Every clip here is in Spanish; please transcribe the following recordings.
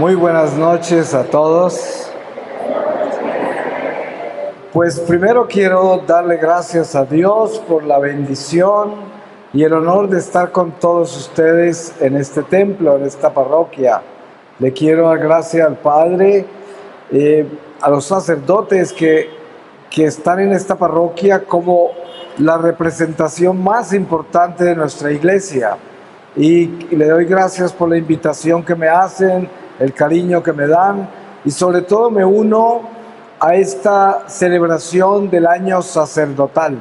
Muy buenas noches a todos. Pues primero quiero darle gracias a Dios por la bendición y el honor de estar con todos ustedes en este templo, en esta parroquia. Le quiero dar gracias al Padre, a los sacerdotes que están en esta parroquia como la representación más importante de nuestra iglesia. Y le doy gracias por la invitación que me hacen, el cariño que me dan, y sobre todo me uno a esta celebración del año sacerdotal,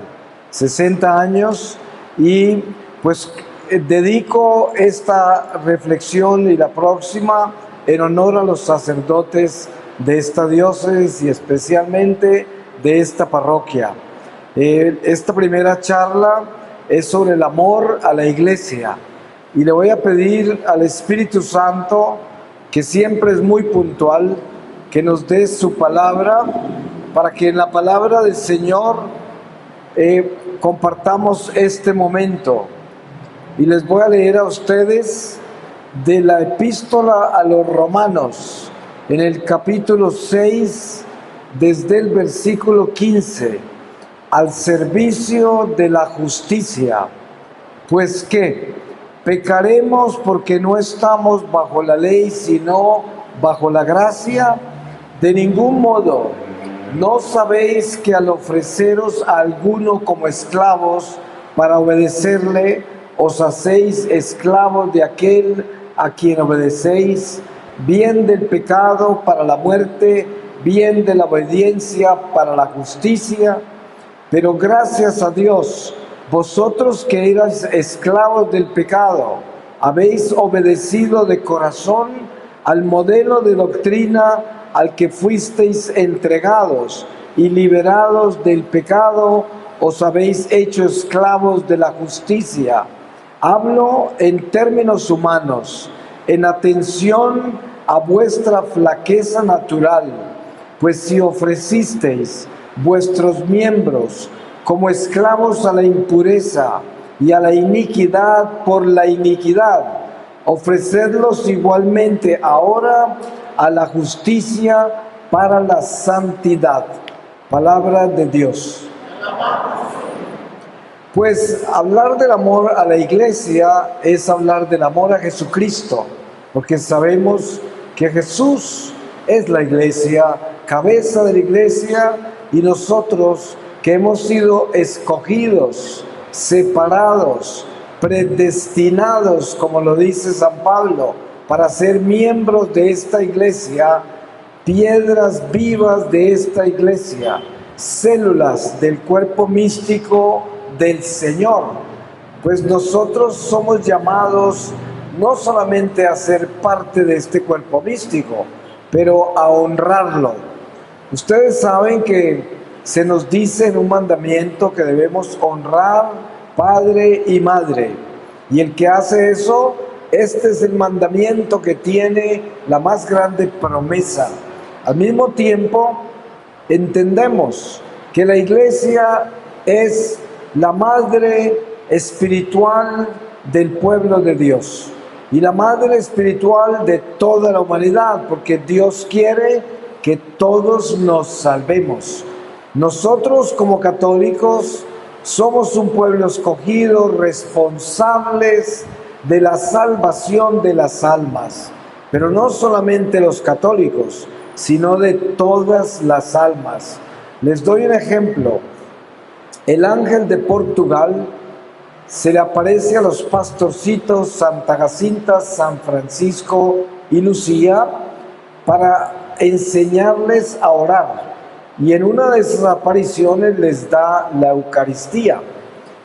60 años, y pues dedico esta reflexión y la próxima en honor a los sacerdotes de esta diócesis y especialmente de esta parroquia. Esta primera charla es sobre el amor a la iglesia. Y le voy a pedir al Espíritu Santo, que siempre es muy puntual, que nos dé su palabra, para que en la palabra del Señor compartamos este momento. Y les voy a leer a ustedes de la epístola a los Romanos, en el capítulo 6, desde el versículo 15, al servicio de la justicia. Pues ¿qué? ¿Pecaremos porque no estamos bajo la ley, sino bajo la gracia? De ningún modo. ¿No sabéis que al ofreceros a alguno como esclavos para obedecerle, os hacéis esclavos de aquel a quien obedecéis, bien del pecado para la muerte, bien de la obediencia para la justicia? Pero gracias a Dios, vosotros que erais esclavos del pecado, habéis obedecido de corazón al modelo de doctrina al que fuisteis entregados, y liberados del pecado, os habéis hecho esclavos de la justicia. Hablo en términos humanos, en atención a vuestra flaqueza natural, pues si ofrecisteis vuestros miembros como esclavos a la impureza y a la iniquidad por la iniquidad, ofrecedlos igualmente ahora a la justicia para la santidad. Palabra de Dios. Pues hablar del amor a la iglesia es hablar del amor a Jesucristo, porque sabemos que Jesús es la iglesia, cabeza de la iglesia, y nosotros que hemos sido escogidos, separados, predestinados, como lo dice San Pablo, para ser miembros de esta iglesia, piedras vivas de esta iglesia, células del cuerpo místico del Señor. Pues nosotros somos llamados no solamente a ser parte de este cuerpo místico, pero a honrarlo. Ustedes saben que se nos dice en un mandamiento que debemos honrar padre y madre. Y el que hace eso, este es el mandamiento que tiene la más grande promesa. Al mismo tiempo, entendemos que la iglesia es la madre espiritual del pueblo de Dios y la madre espiritual de toda la humanidad, porque Dios quiere que todos nos salvemos. Nosotros como católicos somos un pueblo escogido, responsables de la salvación de las almas, pero no solamente los católicos, sino de todas las almas. Les doy un ejemplo. El ángel de Portugal se le aparece a los pastorcitos Santa Jacinta, San Francisco y Lucía para enseñarles a orar. Y en una de esas apariciones les da la Eucaristía.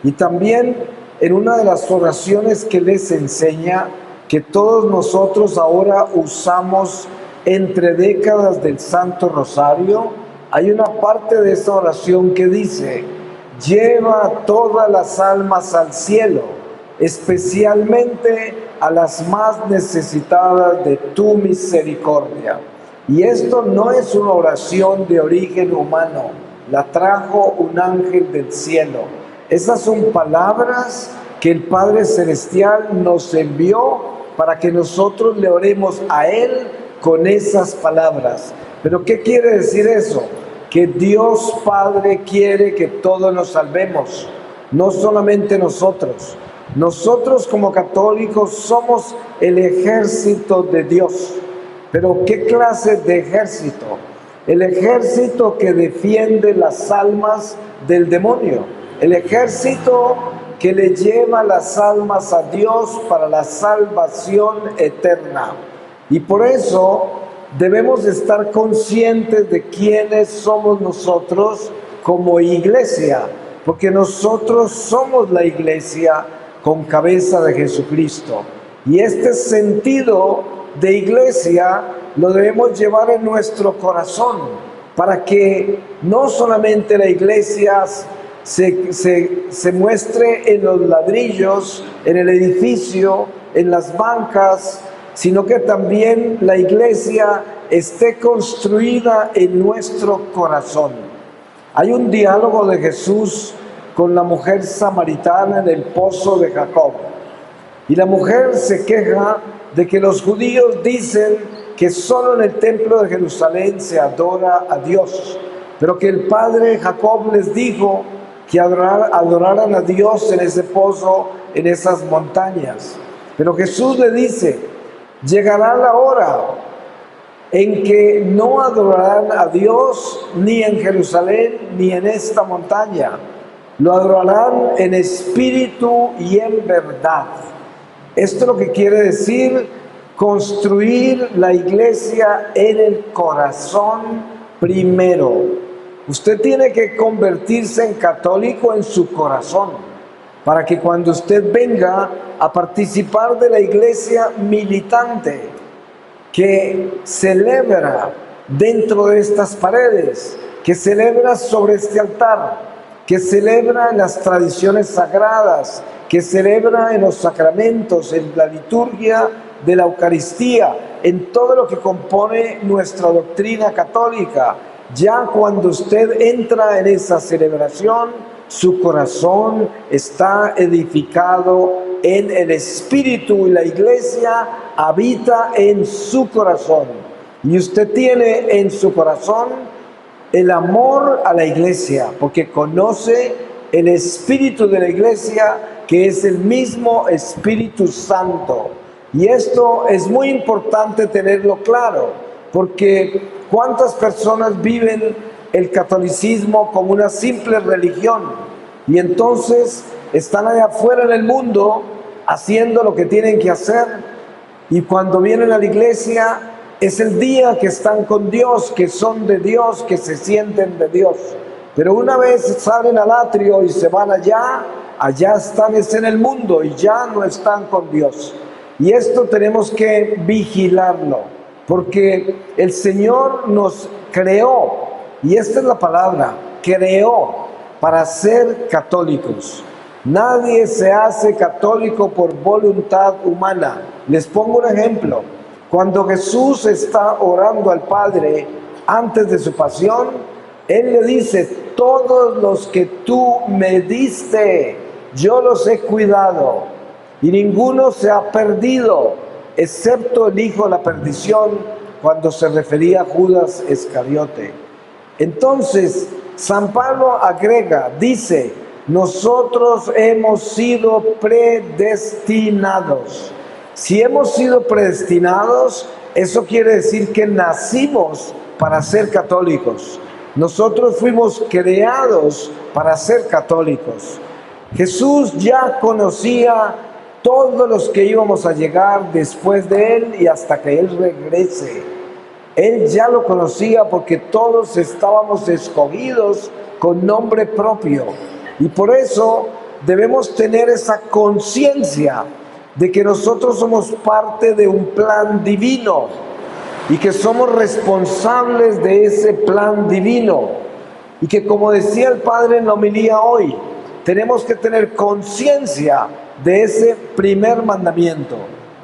Y también en una de las oraciones que les enseña, que todos nosotros ahora usamos entre décadas del Santo Rosario, hay una parte de esa oración que dice: lleva a todas las almas al cielo, especialmente a las más necesitadas de tu misericordia. Y esto no es una oración de origen humano, la trajo un ángel del cielo. Esas son palabras que el Padre Celestial nos envió para que nosotros le oremos a Él con esas palabras. ¿Pero qué quiere decir eso? Que Dios Padre quiere que todos nos salvemos, no solamente nosotros. Nosotros como católicos somos el ejército de Dios. ¿Pero qué clase de ejército? El ejército que defiende las almas del demonio. El ejército que le lleva las almas a Dios para la salvación eterna. Y por eso debemos estar conscientes de quiénes somos nosotros como iglesia, porque nosotros somos la iglesia con cabeza de Jesucristo. Y este sentido de iglesia lo debemos llevar en nuestro corazón, para que no solamente la iglesia se muestre en los ladrillos, en el edificio, en las bancas, sino que también la iglesia esté construida en nuestro corazón. Hay un diálogo de Jesús con la mujer samaritana en el pozo de Jacob. Y la mujer se queja de que los judíos dicen que solo en el templo de Jerusalén se adora a Dios, pero que el padre Jacob les dijo que adoraran a Dios en ese pozo, en esas montañas. Pero Jesús le dice: llegará la hora en que no adorarán a Dios ni en Jerusalén ni en esta montaña. Lo adorarán en espíritu y en verdad. Esto es lo que quiere decir construir la iglesia en el corazón primero. Usted tiene que convertirse en católico en su corazón, para que cuando usted venga a participar de la iglesia militante que celebra dentro de estas paredes, que celebra sobre este altar, que celebra en las tradiciones sagradas, que celebra en los sacramentos, en la liturgia de la Eucaristía, en todo lo que compone nuestra doctrina católica. Ya cuando usted entra en esa celebración, su corazón está edificado en el Espíritu y la iglesia habita en su corazón. Y usted tiene en su corazón el amor a la iglesia, porque conoce el espíritu de la iglesia, que es el mismo Espíritu Santo. Y esto es muy importante tenerlo claro, porque ¿cuántas personas viven el catolicismo como una simple religión? Y entonces están allá afuera en el mundo haciendo lo que tienen que hacer, y cuando vienen a la iglesia es el día que están con Dios, que son de Dios, que se sienten de Dios. Pero una vez salen al atrio y se van allá están en el mundo y ya no están con Dios. Y esto tenemos que vigilarlo, porque el Señor nos creó, y esta es la palabra, creó para ser católicos. Nadie se hace católico por voluntad humana. Les pongo un ejemplo. Cuando Jesús está orando al Padre antes de su pasión, Él le dice: todos los que tú me diste, yo los he cuidado, y ninguno se ha perdido, excepto el hijo de la perdición, cuando se refería a Judas Iscariote. Entonces, San Pablo agrega, dice: nosotros hemos sido predestinados. Si hemos sido predestinados, eso quiere decir que nacimos para ser católicos. Nosotros fuimos creados para ser católicos. Jesús ya conocía todos los que íbamos a llegar después de Él y hasta que Él regrese. Él ya lo conocía, porque todos estábamos escogidos con nombre propio. Y por eso debemos tener esa conciencia de que nosotros somos parte de un plan divino y que somos responsables de ese plan divino. Y que, como decía el Padre en la homilía hoy, tenemos que tener conciencia de ese primer mandamiento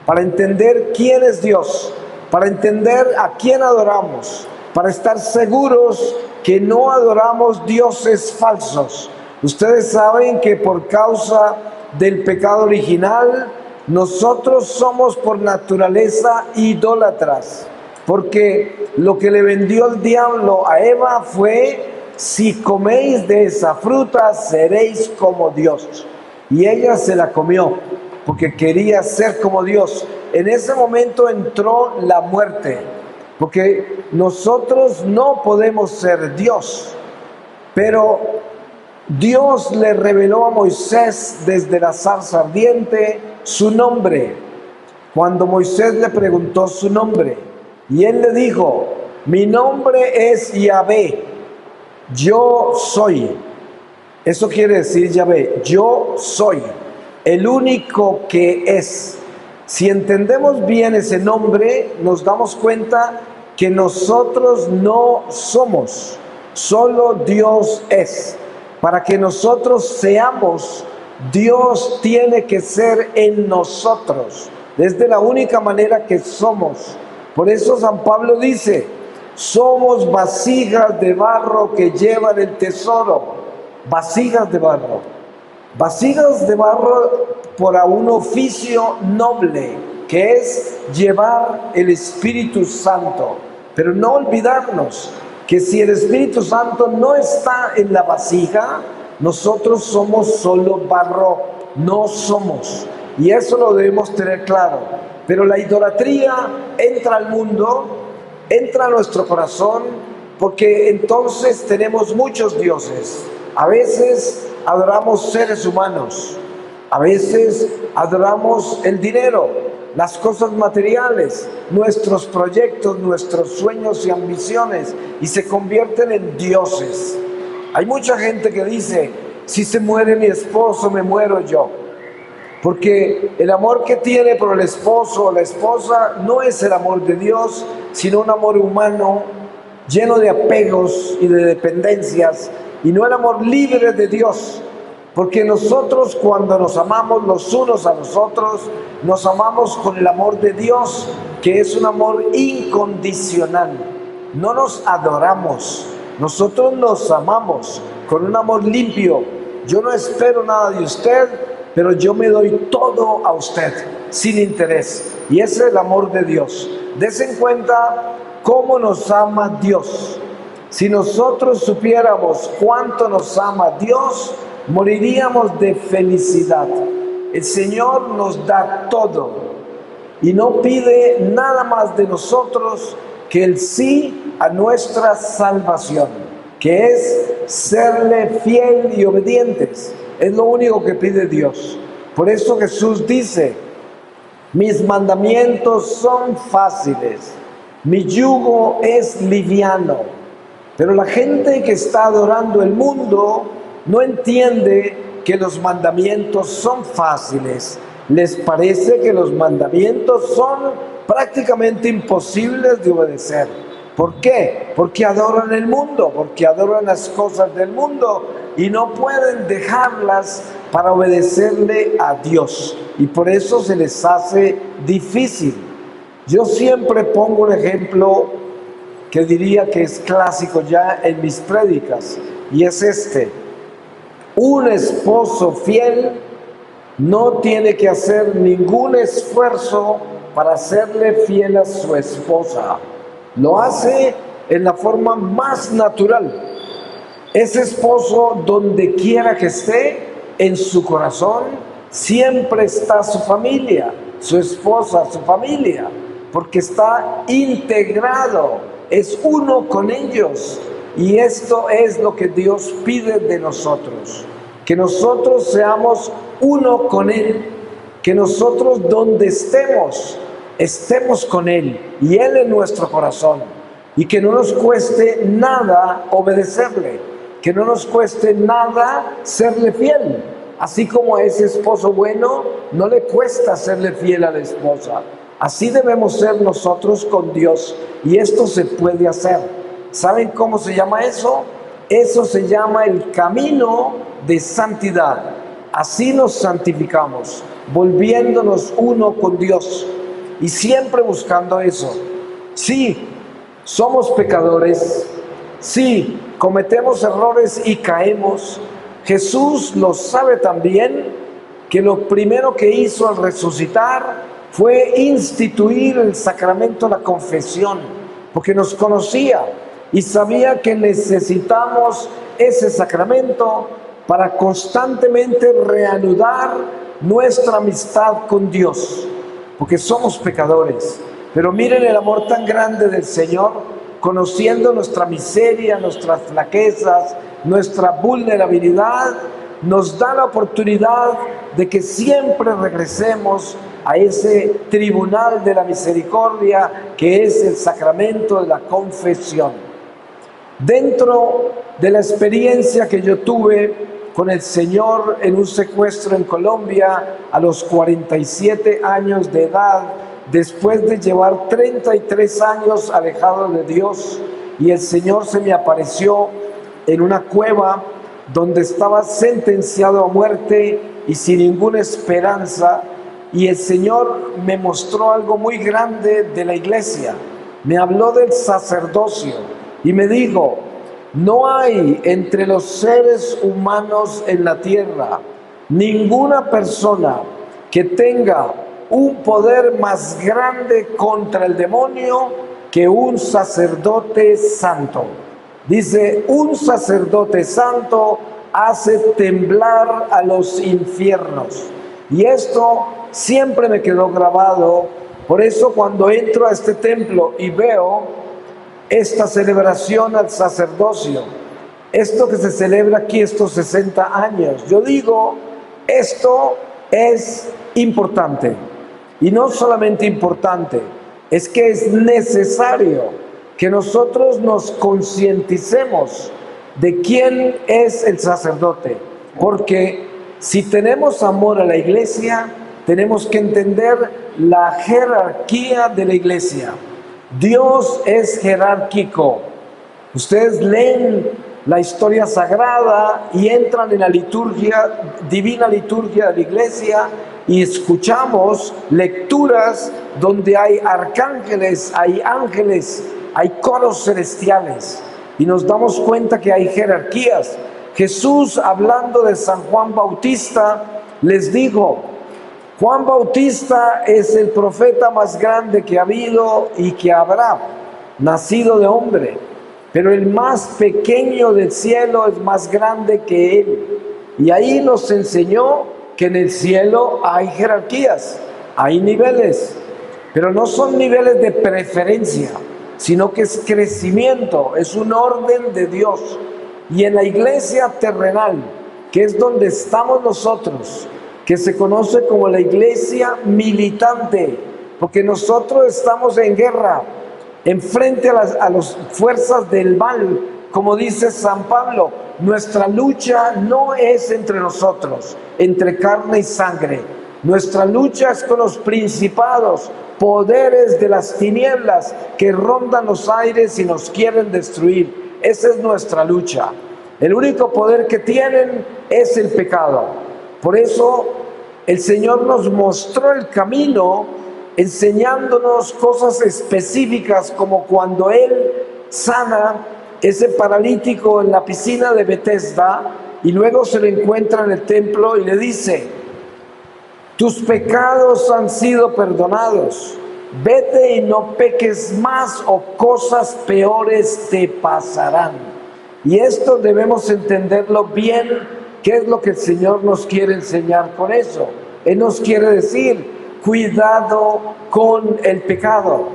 para entender quién es Dios, para entender a quién adoramos, para estar seguros que no adoramos dioses falsos. Ustedes saben que por causa del pecado original, nosotros somos por naturaleza idólatras, porque lo que le vendió el diablo a Eva fue: si coméis de esa fruta seréis como Dios. Y ella se la comió porque quería ser como Dios. En ese momento entró la muerte, porque nosotros no podemos ser Dios, pero Dios le reveló a Moisés desde la zarza ardiente su nombre. Cuando Moisés le preguntó su nombre, y él le dijo: mi nombre es Yahvé, yo soy. Eso quiere decir Yahvé, yo soy, el único que es. Si entendemos bien ese nombre, nos damos cuenta que nosotros no somos, solo Dios es. Para que nosotros seamos, Dios tiene que ser en nosotros. Es de la única manera que somos. Por eso San Pablo dice: somos vasijas de barro que llevan el tesoro. Vasijas de barro. Vasijas de barro para un oficio noble, que es llevar el Espíritu Santo. Pero no olvidarnos que si el Espíritu Santo no está en la vasija, nosotros somos solo barro, no somos. Y eso lo debemos tener claro. Pero la idolatría entra al mundo, entra a nuestro corazón, porque entonces tenemos muchos dioses. A veces adoramos seres humanos, a veces adoramos el dinero, las cosas materiales, nuestros proyectos, nuestros sueños y ambiciones, y se convierten en dioses. Hay mucha gente que dice: si se muere mi esposo, me muero yo. Porque el amor que tiene por el esposo o la esposa no es el amor de Dios, sino un amor humano, lleno de apegos y de dependencias, y no el amor libre de Dios. Porque nosotros, cuando nos amamos los unos a los otros, nos amamos con el amor de Dios, que es un amor incondicional. No nos adoramos, nosotros nos amamos con un amor limpio. Yo no espero nada de usted, pero yo me doy todo a usted, sin interés. Y ese es el amor de Dios. Dese en cuenta cómo nos ama Dios. Si nosotros supiéramos cuánto nos ama Dios, moriríamos de felicidad. El Señor nos da todo y no pide nada más de nosotros que el sí a nuestra salvación, que es serle fiel y obedientes. Es lo único que pide Dios. Por eso Jesús dice: mis mandamientos son fáciles, mi yugo es liviano. Pero la gente que está adorando el mundo no entiende que los mandamientos son fáciles. Les parece que los mandamientos son prácticamente imposibles de obedecer. ¿Por qué? Porque adoran el mundo, porque adoran las cosas del mundo y no pueden dejarlas para obedecerle a Dios. Y por eso se les hace difícil. Yo siempre pongo un ejemplo que diría que es clásico ya en mis prédicas, y es este: un esposo fiel no tiene que hacer ningún esfuerzo para serle fiel a su esposa. Lo hace en la forma más natural. Ese esposo, donde quiera que esté, en su corazón siempre está su familia, su esposa, su familia, porque está integrado. Es uno con ellos, y esto es lo que Dios pide de nosotros, que nosotros seamos uno con Él, que nosotros donde estemos, estemos con Él y Él en nuestro corazón, y que no nos cueste nada obedecerle, que no nos cueste nada serle fiel, así como a ese esposo bueno no le cuesta serle fiel a la esposa. Así debemos ser nosotros con Dios, y esto se puede hacer. ¿Saben cómo se llama eso? Eso se llama el camino de santidad. Así nos santificamos, volviéndonos uno con Dios y siempre buscando eso. Sí, somos pecadores, sí, cometemos errores y caemos. Jesús lo sabe también, que lo primero que hizo al resucitar fue instituir el sacramento de la confesión. porque nos conocía y sabía que necesitamos ese sacramento para constantemente reanudar nuestra amistad con Dios, porque somos pecadores. Pero miren el amor tan grande del Señor, conociendo nuestra miseria, nuestras flaquezas, nuestra vulnerabilidad, nos da la oportunidad de que siempre regresemos a ese tribunal de la misericordia que es el sacramento de la confesión. Dentro de la experiencia que yo tuve con el Señor en un secuestro en Colombia a los 47 años de edad, después de llevar 33 años alejado de Dios, y el Señor se me apareció en una cueva donde estaba sentenciado a muerte y sin ninguna esperanza, y el Señor me mostró algo muy grande de la iglesia. Me habló del sacerdocio y me dijo: no hay entre los seres humanos en la tierra ninguna persona que tenga un poder más grande contra el demonio que un sacerdote santo. Dice, un sacerdote santo hace temblar a los infiernos. Y esto siempre me quedó grabado. Por eso cuando entro a este templo y veo esta celebración al sacerdocio, esto que se celebra aquí, estos 60 años, yo digo, esto es importante. Y no solamente importante, es que es necesario que nosotros nos concienticemos de quién es el sacerdote. Porque si tenemos amor a la iglesia, tenemos que entender la jerarquía de la iglesia. Dios es jerárquico. Ustedes leen la historia sagrada y entran en la liturgia, divina liturgia de la iglesia, y escuchamos lecturas donde hay arcángeles, hay ángeles, hay coros celestiales, y nos damos cuenta que hay jerarquías. Jesús, hablando de San Juan Bautista, les dijo: Juan Bautista es el profeta más grande que ha habido y que habrá, nacido de hombre, pero el más pequeño del cielo es más grande que él. Y ahí nos enseñó que en el cielo hay jerarquías, hay niveles, pero no son niveles de preferencia, sino que es crecimiento, es un orden de Dios. Y en la iglesia terrenal, que es donde estamos nosotros, que se conoce como la iglesia militante, porque nosotros estamos en guerra, enfrente a las fuerzas del mal, como dice San Pablo. Nuestra lucha no es entre nosotros, entre carne y sangre. Nuestra lucha es con los principados, poderes de las tinieblas que rondan los aires y nos quieren destruir. Esa es nuestra lucha. El único poder que tienen es el pecado. Por eso el Señor nos mostró el camino, enseñándonos cosas específicas, como cuando Él sana ese paralítico en la piscina de Betesda y luego se lo encuentra en el templo y le dice: tus pecados han sido perdonados, vete y no peques más o cosas peores te pasarán. Y esto debemos entenderlo bien, qué es lo que el Señor nos quiere enseñar con eso. Él nos quiere decir: cuidado con el pecado,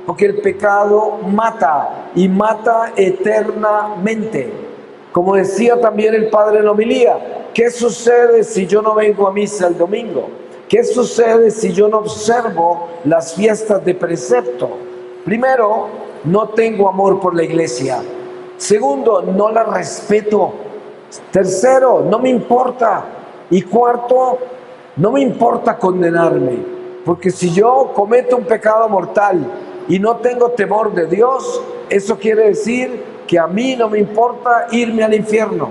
porque el pecado mata y mata eternamente. Como decía también el Padre en la homilía, ¿qué sucede si yo no vengo a misa el domingo? ¿Qué sucede si yo no observo las fiestas de precepto? Primero, no tengo amor por la iglesia. Segundo, no la respeto. Tercero, no me importa. Y cuarto, no me importa condenarme. Porque si yo cometo un pecado mortal y no tengo temor de Dios, eso quiere decir que a mí no me importa irme al infierno.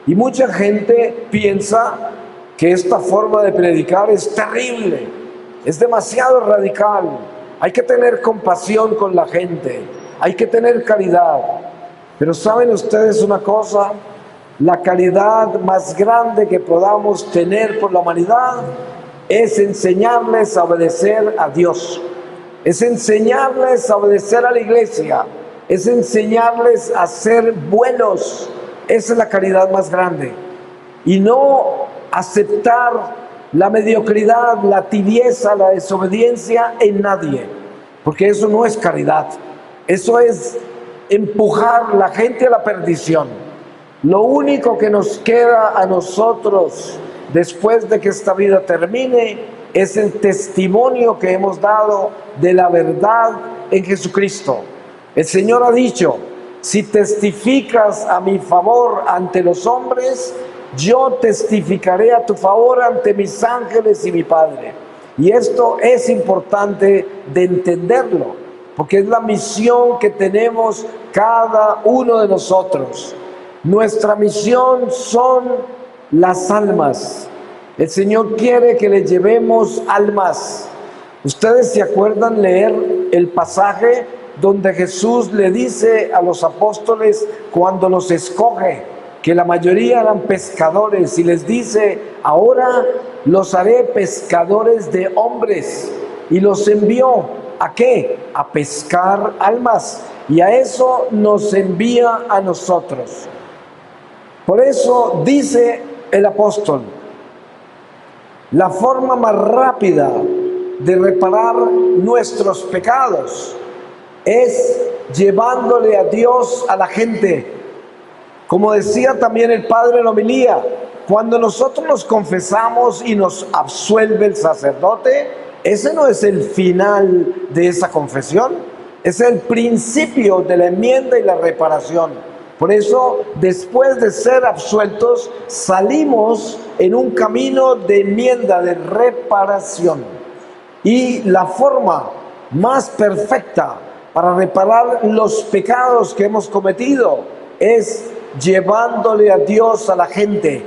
Y mucha gente piensa que esta forma de predicar es terrible, es demasiado radical. Hay que tener compasión con la gente, hay que tener caridad. Pero ¿saben ustedes una cosa? La caridad más grande que podamos tener por la humanidad es enseñarles a obedecer a Dios. es enseñarles a obedecer a la iglesia, es enseñarles a ser buenos. Esa es la caridad más grande. Y no aceptar la mediocridad, la tibieza, la desobediencia en nadie, porque eso no es caridad. Eso es empujar la gente a la perdición. Lo único que nos queda a nosotros después de que esta vida termine es el testimonio que hemos dado de la verdad en Jesucristo. El Señor ha dicho: si testificas a mi favor ante los hombres, yo testificaré a tu favor ante mis ángeles y mi Padre. Y esto es importante de entenderlo, porque es la misión que tenemos cada uno de nosotros. Nuestra misión son las almas. El Señor quiere que le llevemos almas. ¿Ustedes se acuerdan leer el pasaje donde Jesús le dice a los apóstoles cuando los escoge, que la mayoría eran pescadores, y les dice: ahora los haré pescadores de hombres? Y los envió ¿a qué? A pescar almas. Y a eso nos envía a nosotros. Por eso dice el apóstol: la forma más rápida de reparar nuestros pecados es llevándole a Dios a la gente. Como decía también el Padre en la homilía, cuando nosotros nos confesamos y nos absuelve el sacerdote, ese no es el final de esa confesión, es el principio de la enmienda y la reparación. Por eso, después de ser absueltos, salimos en un camino de enmienda, de reparación. Y la forma más perfecta para reparar los pecados que hemos cometido es llevándole a Dios a la gente,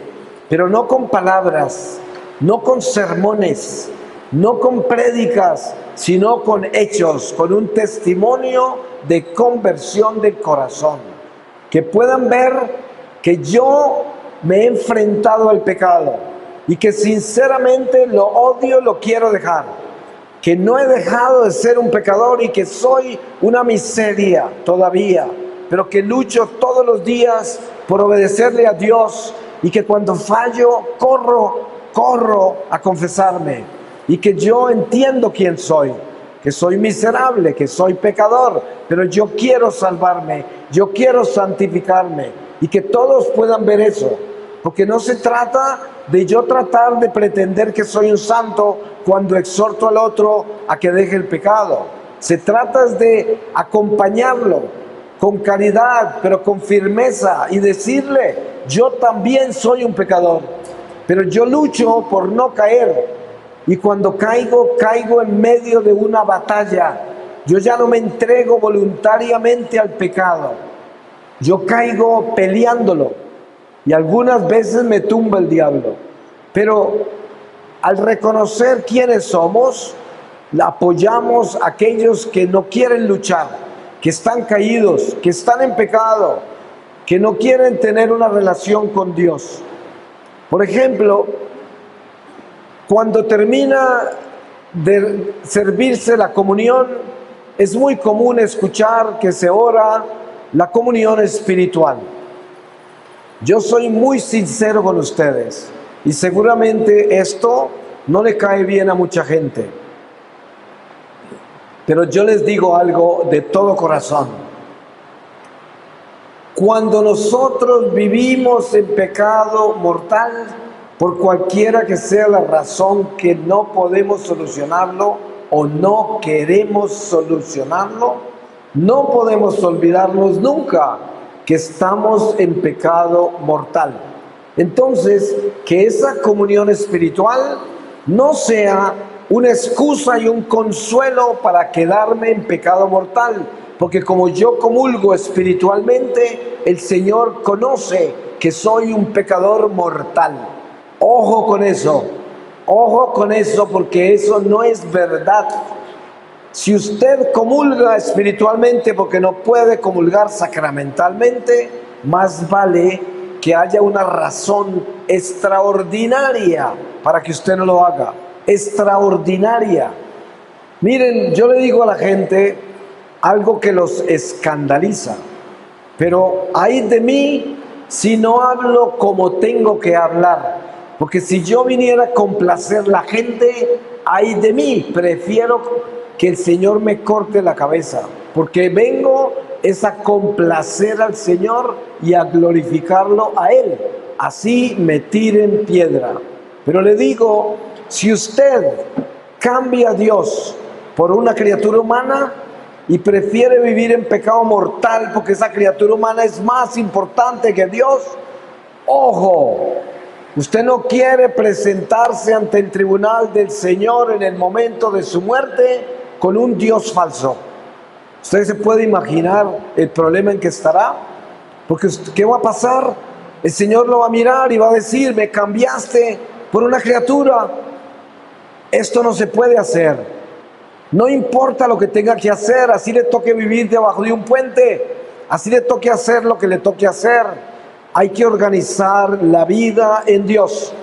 pero no con palabras, no con sermones, no con prédicas, sino con hechos, con un testimonio de conversión del corazón. Que puedan ver que yo me he enfrentado al pecado y que sinceramente lo odio, lo quiero dejar. Que no he dejado de ser un pecador y que soy una miseria todavía, pero que lucho todos los días por obedecerle a Dios, y que cuando fallo corro a confesarme, y que yo entiendo quién soy, que soy miserable, que soy pecador, pero yo quiero salvarme, yo quiero santificarme, y que todos puedan ver eso, porque no se trata de yo tratar de pretender que soy un santo cuando exhorto al otro a que deje el pecado. Se trata de acompañarlo con caridad, pero con firmeza, y decirle: yo también soy un pecador, pero yo lucho por no caer, y cuando caigo en medio de una batalla. Yo ya no me entrego voluntariamente al pecado, yo caigo peleándolo, y algunas veces me tumba el diablo, pero al reconocer quiénes somos, apoyamos a aquellos que no quieren luchar, que están caídos, que están en pecado, que no quieren tener una relación con Dios. Por ejemplo, cuando termina de servirse la comunión, es muy común escuchar que se ora la comunión espiritual. Yo soy muy sincero con ustedes, y seguramente esto no le cae bien a mucha gente, pero yo les digo algo de todo corazón. Cuando nosotros vivimos en pecado mortal, por cualquiera que sea la razón que no podemos solucionarlo o no queremos solucionarlo, no podemos olvidarnos nunca que estamos en pecado mortal. Entonces, que esa comunión espiritual no sea una excusa y un consuelo para quedarme en pecado mortal, porque como yo comulgo espiritualmente, el Señor conoce que soy un pecador mortal. Ojo con eso, porque eso no es verdad. Si usted comulga espiritualmente porque no puede comulgar sacramentalmente, más vale que haya una razón extraordinaria para que usted no lo haga. Extraordinaria. Miren, yo le digo a la gente algo que los escandaliza, pero ay de mí si no hablo como tengo que hablar, porque si yo viniera a complacer a la gente, ay de mí, prefiero que el Señor me corte la cabeza, porque vengo es a complacer al Señor y a glorificarlo a Él, así me tiren piedra. Pero le digo, si usted cambia a Dios por una criatura humana y prefiere vivir en pecado mortal porque esa criatura humana es más importante que Dios, ojo, usted no quiere presentarse ante el tribunal del Señor en el momento de su muerte con un Dios falso. Usted se puede imaginar el problema en que estará, porque ¿qué va a pasar? El Señor lo va a mirar y va a decir, me cambiaste por una criatura. Esto no se puede hacer. No importa lo que tenga que hacer, así le toque vivir debajo de un puente, así le toque hacer lo que le toque hacer. Hay que organizar la vida en Dios.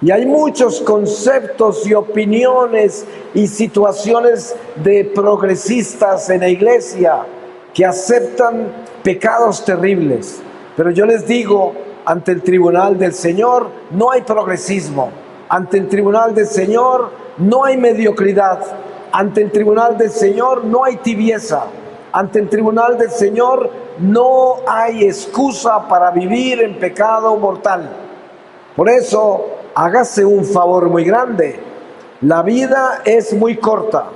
Y hay muchos conceptos y opiniones y situaciones de progresistas en la iglesia que aceptan pecados terribles. Pero yo les digo, ante el tribunal del Señor no hay progresismo. Ante el tribunal del Señor no hay mediocridad. Ante el tribunal del Señor no hay tibieza. Ante el tribunal del Señor no hay excusa para vivir en pecado mortal. Por eso, hágase un favor muy grande. La vida es muy corta.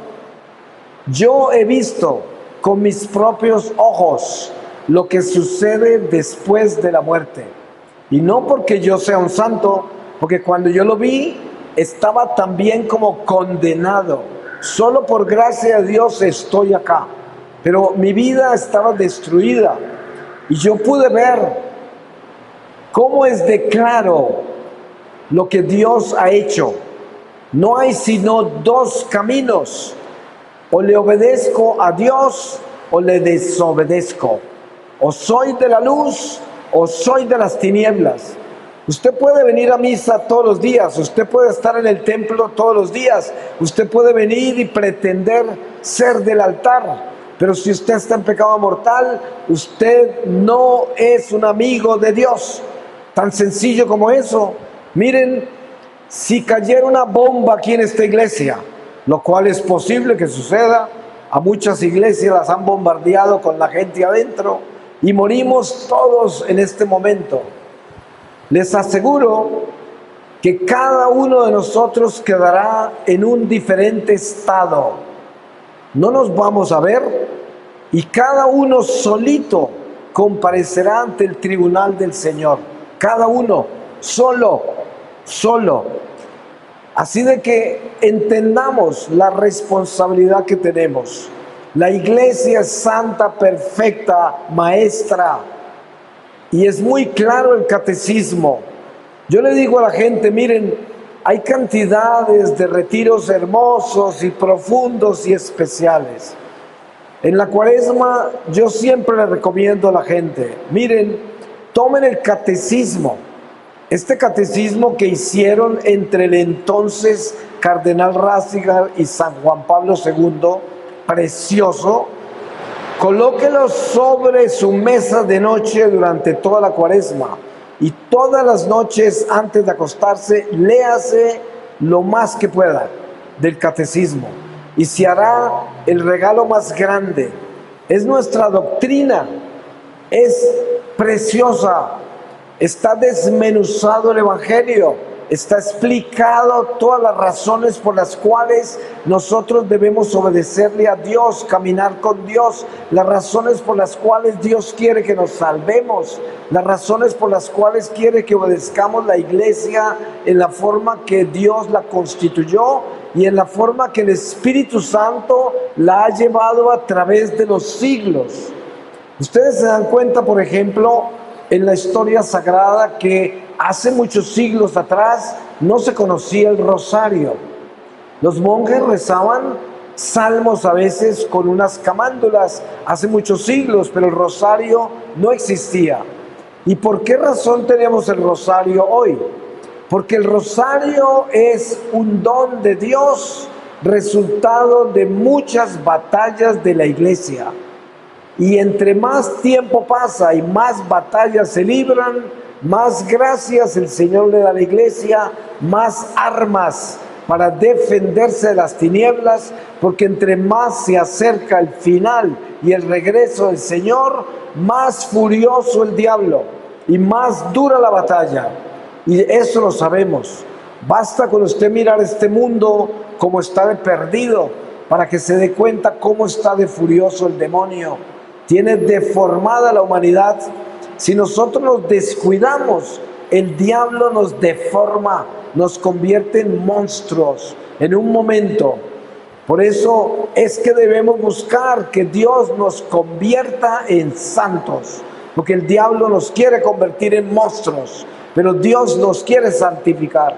Yo he visto con mis propios ojos lo que sucede después de la muerte. Y no porque yo sea un santo, porque cuando yo lo vi, estaba también como condenado. Solo por gracia de Dios estoy acá. Pero mi vida estaba destruida. Y yo pude ver cómo es de claro lo que Dios ha hecho. No hay sino dos caminos. O le obedezco a Dios o le desobedezco. O soy de la luz o soy de las tinieblas. Usted puede venir a misa todos los días, usted puede estar en el templo todos los días, usted puede venir y pretender ser del altar, pero si usted está en pecado mortal, usted no es un amigo de Dios. Tan sencillo como eso. Miren, si cayera una bomba aquí en esta iglesia, lo cual es posible que suceda, a muchas iglesias las han bombardeado con la gente adentro y morimos todos en este momento. Les aseguro que cada uno de nosotros quedará en un diferente estado. No nos vamos a ver y cada uno solito comparecerá ante el tribunal del Señor. Cada uno, solo. Así de que entendamos la responsabilidad que tenemos. La iglesia es santa, perfecta, maestra. Y es muy claro el catecismo. Yo le digo a la gente, miren, hay cantidades de retiros hermosos y profundos y especiales. En la Cuaresma yo siempre le recomiendo a la gente, miren, tomen el catecismo. Este catecismo que hicieron entre el entonces Cardenal Ratzinger y San Juan Pablo II, precioso. Colóquelo sobre su mesa de noche durante toda la Cuaresma y todas las noches antes de acostarse, léase lo más que pueda del catecismo y se hará el regalo más grande. Es nuestra doctrina, es preciosa, está desmenuzado el Evangelio, está explicado todas las razones por las cuales nosotros debemos obedecerle a Dios, caminar con Dios, las razones por las cuales Dios quiere que nos salvemos, las razones por las cuales quiere que obedezcamos la iglesia en la forma que Dios la constituyó y en la forma que el Espíritu Santo la ha llevado a través de los siglos. Ustedes se dan cuenta, por ejemplo, en la historia sagrada que hace muchos siglos atrás no se conocía el rosario. Los monjes rezaban salmos a veces con unas camándulas hace muchos siglos, pero el rosario no existía. ¿Y por qué razón tenemos el rosario hoy? Porque el rosario es un don de Dios resultado de muchas batallas de la iglesia. Y entre más tiempo pasa y más batallas se libran, más gracias el Señor le da a la iglesia, más armas para defenderse de las tinieblas, porque entre más se acerca el final y el regreso del Señor, más furioso el diablo y más dura la batalla. Y eso lo sabemos. Basta con usted mirar este mundo como está de perdido para que se dé cuenta cómo está de furioso el demonio. Tiene deformada la humanidad. Si nosotros nos descuidamos, el diablo nos deforma, nos convierte en monstruos en un momento. Por eso es que debemos buscar que Dios nos convierta en santos, porque el diablo nos quiere convertir en monstruos, pero Dios nos quiere santificar.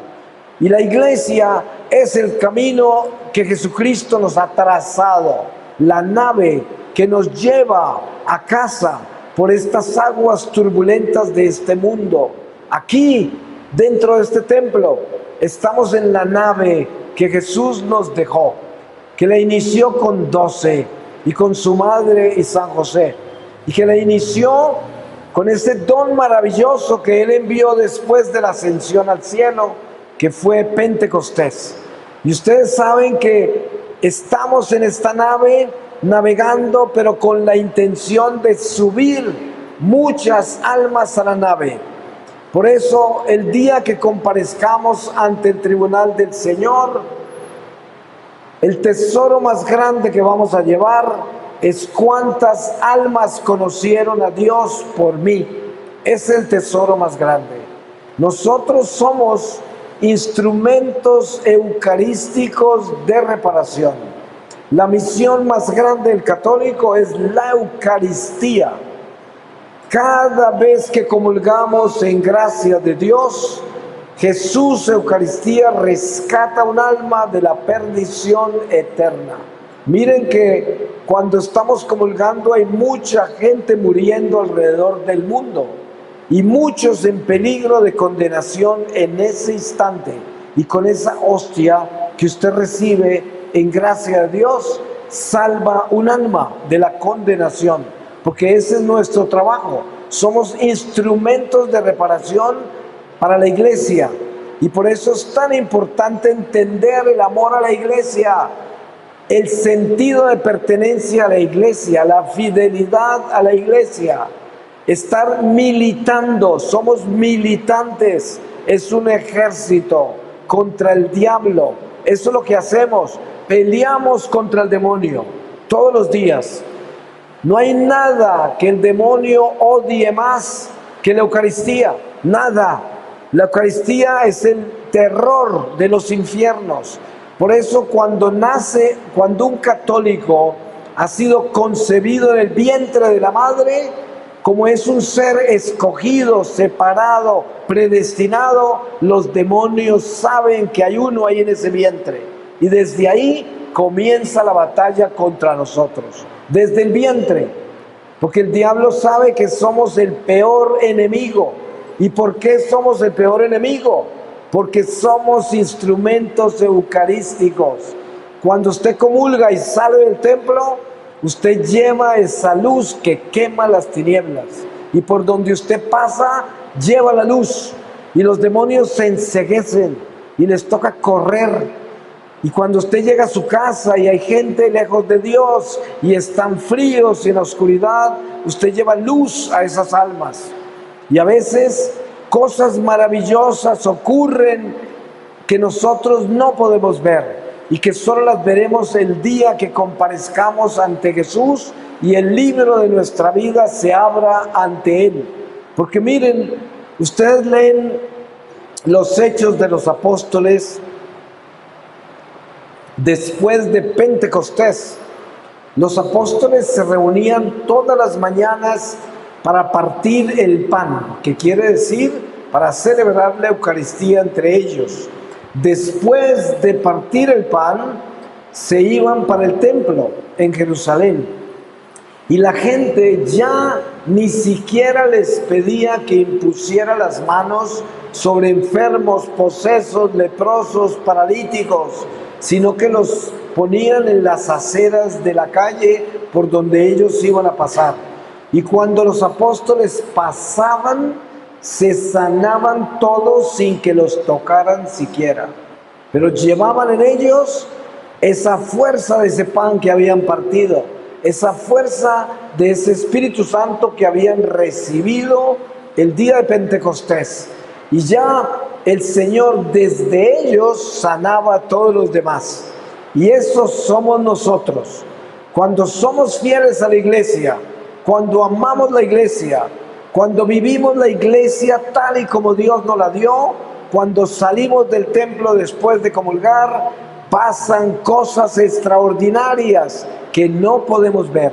Y la iglesia es el camino que Jesucristo nos ha trazado, la nave que nos lleva a casa por estas aguas turbulentas de este mundo. Aquí, dentro de este templo, estamos en la nave que Jesús nos dejó, que la inició con 12 y con su madre y San José, y que la inició con ese don maravilloso que Él envió después de la ascensión al cielo, que fue Pentecostés. Y ustedes saben que estamos en esta nave navegando, pero con la intención de subir muchas almas a la nave. Por eso, el día que comparezcamos ante el tribunal del Señor, el tesoro más grande que vamos a llevar es cuántas almas conocieron a Dios por mí. Es el tesoro más grande. Nosotros somos instrumentos eucarísticos de reparación. La misión más grande del católico es la Eucaristía. Cada vez que comulgamos en gracia de Dios, Jesús, Eucaristía, rescata un alma de la perdición eterna. Miren que cuando estamos comulgando hay mucha gente muriendo alrededor del mundo y muchos en peligro de condenación en ese instante. Y con esa hostia que usted recibe en gracia de Dios, salva un alma de la condenación, porque ese es nuestro trabajo. Somos instrumentos de reparación para la iglesia, y por eso es tan importante entender el amor a la iglesia, el sentido de pertenencia a la iglesia, la fidelidad a la iglesia, estar militando. Somos militantes, es un ejército contra el diablo. Eso es lo que hacemos. Peleamos contra el demonio todos los días. No hay nada que el demonio odie más que la Eucaristía. Nada. La Eucaristía es el terror de los infiernos. Por eso cuando un católico ha sido concebido en el vientre de la madre, como es un ser escogido, separado, predestinado, los demonios saben que hay uno ahí en ese vientre. Y desde ahí comienza la batalla contra nosotros, desde el vientre, porque el diablo sabe que somos el peor enemigo. ¿Y por qué somos el peor enemigo? Porque somos instrumentos eucarísticos. Cuando usted comulga y sale del templo, usted lleva esa luz que quema las tinieblas, y por donde usted pasa, lleva la luz, y los demonios se enceguecen y les toca correr. Y cuando usted llega a su casa y hay gente lejos de Dios y están fríos y en la oscuridad, usted lleva luz a esas almas. Y a veces cosas maravillosas ocurren que nosotros no podemos ver y que solo las veremos el día que comparezcamos ante Jesús y el libro de nuestra vida se abra ante Él. Porque miren, ustedes leen los Hechos de los Apóstoles. Después de Pentecostés, los apóstoles se reunían todas las mañanas para partir el pan, que quiere decir para celebrar la Eucaristía entre ellos. Después de partir el pan, se iban para el templo en Jerusalén. Y la gente ya ni siquiera les pedía que impusiera las manos sobre enfermos, posesos, leprosos, paralíticos, sino que los ponían en las aceras de la calle por donde ellos iban a pasar. Y cuando los apóstoles pasaban, se sanaban todos sin que los tocaran siquiera. Pero llevaban en ellos esa fuerza de ese pan que habían partido, esa fuerza de ese Espíritu Santo que habían recibido el día de Pentecostés. Y ya el Señor desde ellos sanaba a todos los demás. Y eso somos nosotros. Cuando somos fieles a la iglesia, cuando amamos la iglesia, cuando vivimos la iglesia tal y como Dios nos la dio, cuando salimos del templo después de comulgar, pasan cosas extraordinarias que no podemos ver,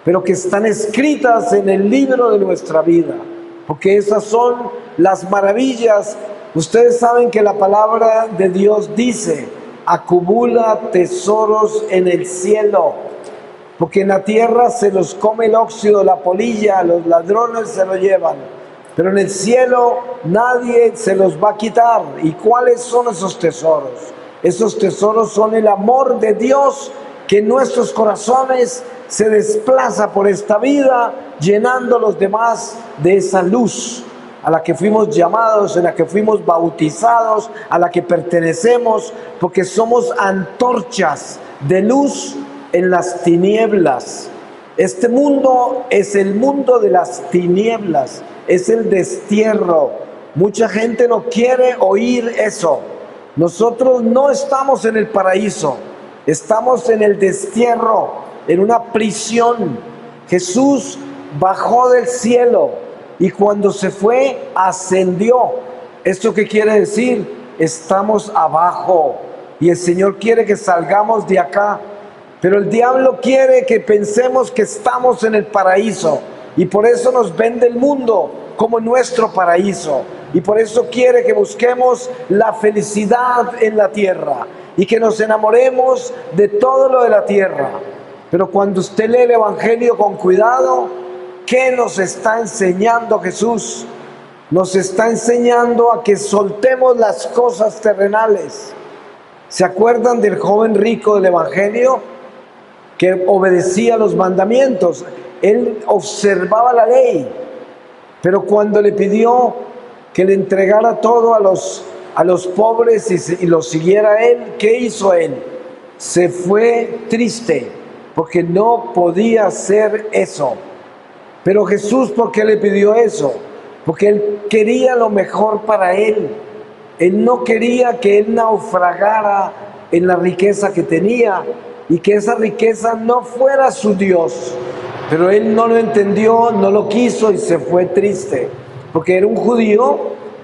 pero que están escritas en el libro de nuestra vida, porque esas son las maravillas. Ustedes saben que la palabra de Dios dice: acumula tesoros en el cielo, porque en la tierra se los come el óxido, la polilla, los ladrones se lo llevan, pero en el cielo nadie se los va a quitar. ¿Y cuáles son esos tesoros? Esos tesoros son el amor de Dios que en nuestros corazones se desplaza por esta vida, llenando a los demás de esa luz a la que fuimos llamados, en la que fuimos bautizados, a la que pertenecemos, porque somos antorchas de luz en las tinieblas. Este mundo es el mundo de las tinieblas, es el destierro. Mucha gente no quiere oír eso. Nosotros no estamos en el paraíso, estamos en el destierro, en una prisión. Jesús bajó del cielo y cuando se fue, ascendió. ¿Esto qué quiere decir? Estamos abajo y el Señor quiere que salgamos de acá. Pero el diablo quiere que pensemos que estamos en el paraíso y por eso nos vende el mundo como nuestro paraíso. Y por eso quiere que busquemos la felicidad en la tierra y que nos enamoremos de todo lo de la tierra. Pero cuando usted lee el Evangelio con cuidado, ¿qué nos está enseñando Jesús? Nos está enseñando a que soltemos las cosas terrenales. ¿Se acuerdan del joven rico del Evangelio que obedecía los mandamientos? Él observaba la ley, pero cuando le pidió que le entregara todo a los pobres y lo siguiera a él, ¿qué hizo él? Se fue triste porque no podía hacer eso. Pero Jesús, ¿por qué le pidió eso? Porque él quería lo mejor para él. Él no quería que él naufragara en la riqueza que tenía y que esa riqueza no fuera su Dios. Pero él no lo entendió, no lo quiso y se fue triste. Porque era un judío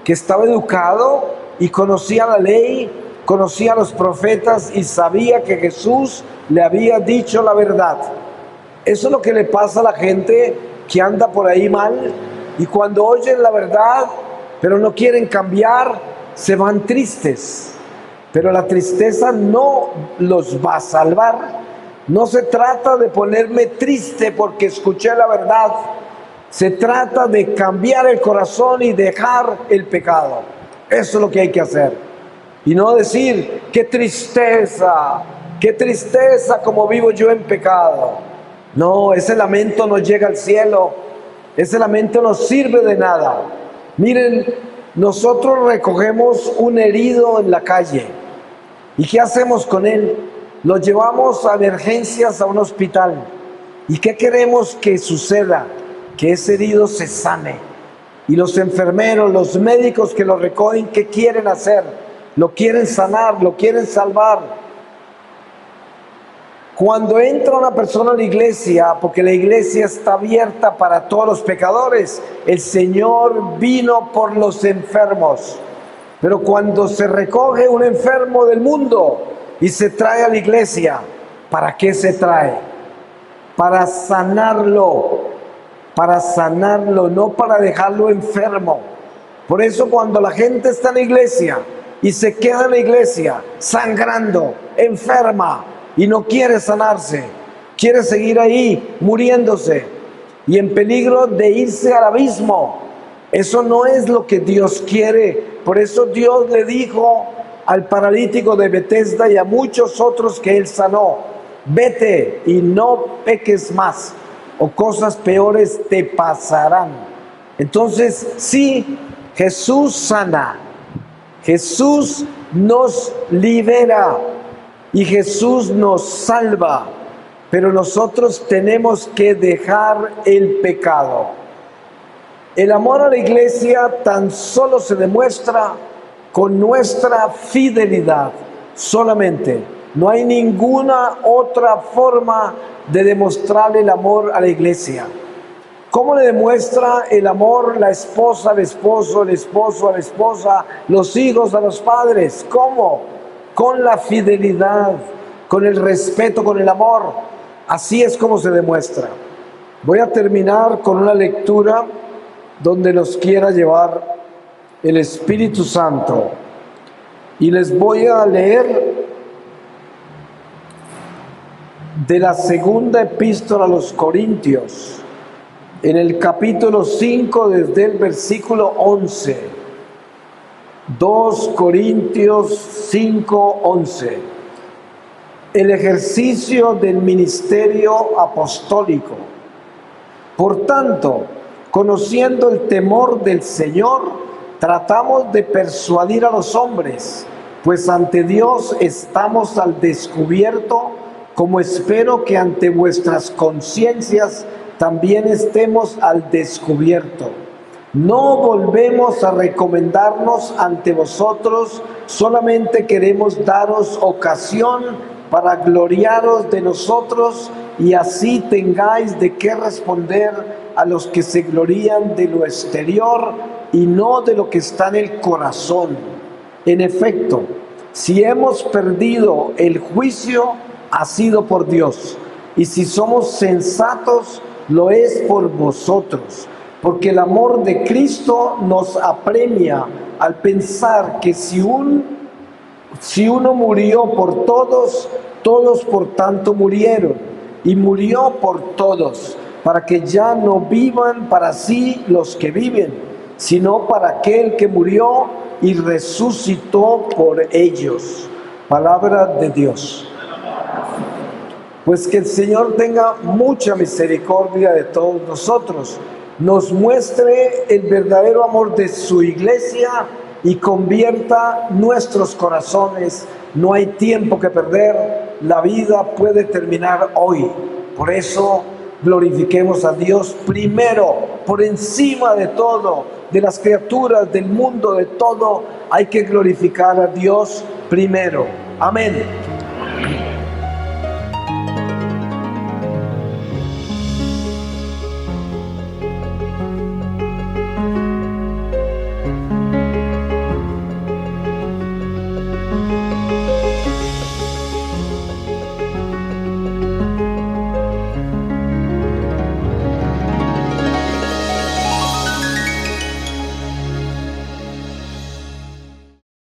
que estaba educado y conocía la ley, conocía a los profetas y sabía que Jesús le había dicho la verdad. Eso es lo que le pasa a la gente que anda por ahí mal y cuando oyen la verdad pero no quieren cambiar, se van tristes. Pero la tristeza no los va a salvar. No se trata de ponerme triste porque escuché la verdad. Se trata de cambiar el corazón y dejar el pecado. Eso es lo que hay que hacer. Y no decir, qué tristeza como vivo yo en pecado. No, ese lamento no llega al cielo. Ese lamento no sirve de nada. Miren, nosotros recogemos un herido en la calle. ¿Y qué hacemos con él? Lo llevamos a emergencias a un hospital. ¿Y qué queremos que suceda? Que ese herido se sane. Y los enfermeros, los médicos que lo recogen, ¿qué quieren hacer? Lo quieren sanar, lo quieren salvar. Cuando entra una persona a la iglesia, porque la iglesia está abierta para todos los pecadores, el Señor vino por los enfermos. Pero cuando se recoge un enfermo del mundo y se trae a la iglesia, ¿para qué se trae? Para sanarlo, no para dejarlo enfermo. Por eso cuando la gente está en la iglesia y se queda en la iglesia sangrando, enferma y no quiere sanarse, quiere seguir ahí muriéndose y en peligro de irse al abismo, eso no es lo que Dios quiere. Por eso Dios le dijo al paralítico de Betesda y a muchos otros que él sanó: vete y no peques más, o cosas peores te pasarán. Entonces, sí, Jesús sana, Jesús nos libera y Jesús nos salva, pero nosotros tenemos que dejar el pecado. El amor a la iglesia tan solo se demuestra con nuestra fidelidad, solamente. No hay ninguna otra forma de demostrar el amor a la iglesia. ¿Cómo le demuestra el amor la esposa al esposo, el esposo a la esposa, los hijos a los padres? ¿Cómo? Con la fidelidad, con el respeto, con el amor. Así es como se demuestra. Voy a terminar con una lectura donde nos quiera llevar el Espíritu Santo. Y les voy a leer de la segunda epístola a los Corintios, en el capítulo 5, desde el versículo 11. 2 Corintios 5, 11. El ejercicio del ministerio apostólico. Por tanto, conociendo el temor del Señor, tratamos de persuadir a los hombres, pues ante Dios estamos al descubierto, como espero que ante vuestras conciencias también estemos al descubierto. No volvemos a recomendarnos ante vosotros, solamente queremos daros ocasión para gloriaros de nosotros y así tengáis de qué responder a los que se glorían de lo exterior y no de lo que está en el corazón. En efecto, si hemos perdido el juicio, ha sido por Dios, y si somos sensatos, lo es por vosotros, porque el amor de Cristo nos apremia al pensar que si uno murió por todos, todos por tanto murieron, y murió por todos, para que ya no vivan para sí los que viven, sino para aquel que murió y resucitó por ellos. Palabra de Dios. Pues que el Señor tenga mucha misericordia de todos nosotros, nos muestre el verdadero amor de su iglesia y convierta nuestros corazones. No hay tiempo que perder, la vida puede terminar hoy. Por eso glorifiquemos a Dios primero, por encima de todo, de las criaturas, del mundo, de todo. Hay que glorificar a Dios primero. Amén.